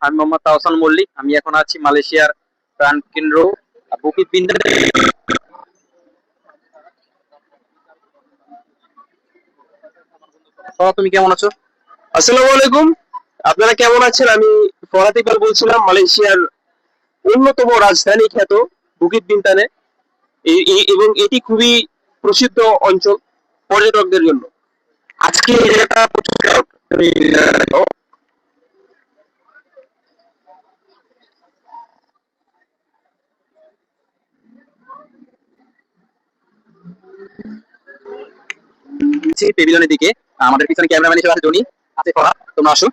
আমি মোহাম্মদ তাওসান মল্লিক। আমি এখন আছি মালয়েশিয়ার প্রাণকেন্দ্র বুকিত বিন্দানে। তুমি কেমন আছো? আসসালামু আলাইকুম। আপনারা কেমন আছেন? আমি ফরহাদ ইকবাল বলছিলাম, মালয়েশিয়ার অন্যতম রাজধানী খ্যাত বুকিত বিন্তানে। এবং এটি খুবই প্রসিদ্ধ অঞ্চল পর্যটকদের জন্য। আজকে এই জায়গাটা প্রচুর crowd। পেভিলিয়নের দিকে আমাদের পিছনে ক্যামেরাম্যান হিসেবে আছে জনি, আছে ফরহাদ। তোমরা আসো।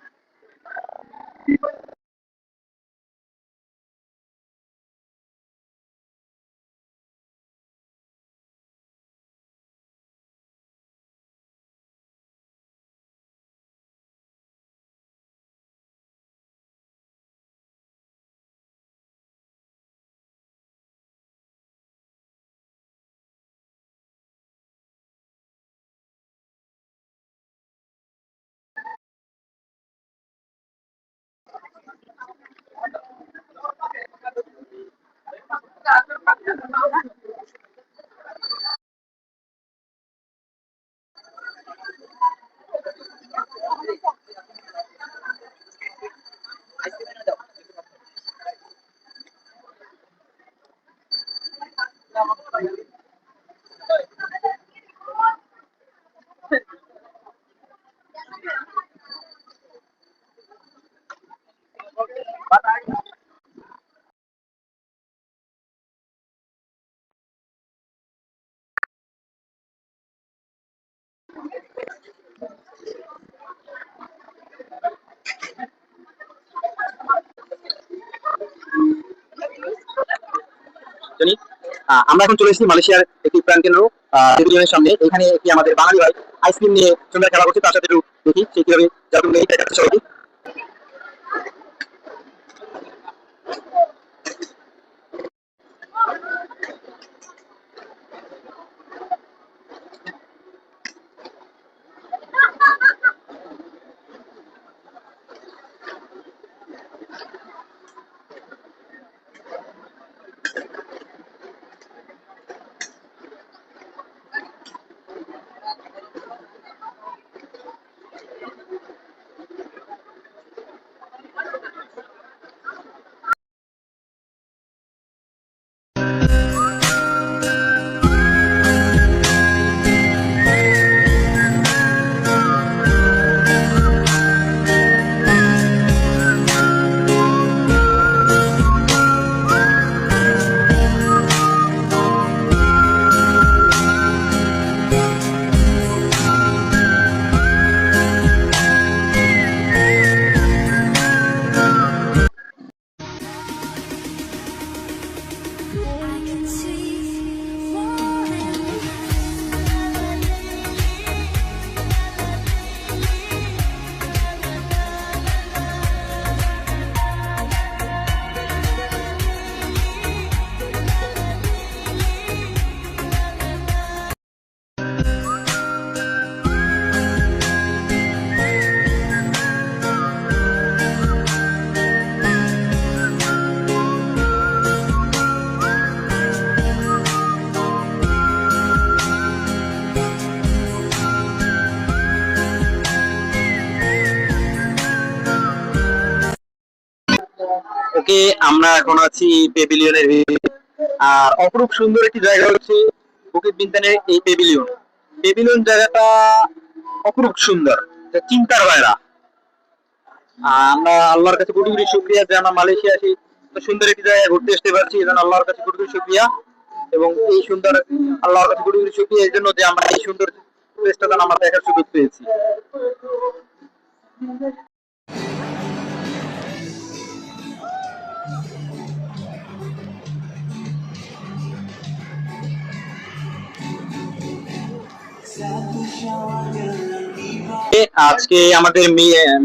জনি, আমরা এখন চলে এসেছি মালয়েশিয়ার একটি প্রাণকেন্দ্র পেভিলিয়নের সামনে। এখানে একটি আমাদের বাঙালি ভাই আইসক্রিম নিয়ে সুন্দর খেলা করছে, তার সাথে একটু দেখি সে কিভাবে যাদু দেখাচ্ছে সবাইকে। ওকে, আমরা এখন আছি পেভিলিয়নের ভিতরে। আর অপরূপ সুন্দর একটি জায়গা হচ্ছে বুকিত বিন্তানের এই পেভিলিয়ন। পেভিলিয়ন জায়গাটা অপরূপ সুন্দর, যা চিন্তার বাইরা। আমরা আল্লাহর কাছে কোটি কোটি শুকরিয়া যে আমরা মালয়েশিয়া আসি এত সুন্দর একটি জায়গায় ঘুরতে আসতে পারছি। এজন্য আল্লাহর কাছে কোটি কোটি শুকরিয়া। এবং এই সুন্দর আল্লাহর কাছে কোটি কোটি শুকরিয়া এই জন্য যে আমরা এই সুন্দর প্লেসটা আমরা দেখার সুযোগ পেয়েছি। আজকে আমাদের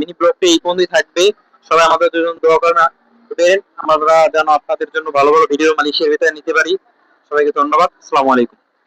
মিনি ব্লগটা এই পর্যন্তই থাকবে। সবাই আমাদের জন্য দোয়া করবেন, আমরা যেন আপনাদের জন্য ভালো ভালো ভিডিও মালয়েশিয়ার ভিতরে নিতে পারি। সবাইকে ধন্যবাদ। আসসালামু আলাইকুম।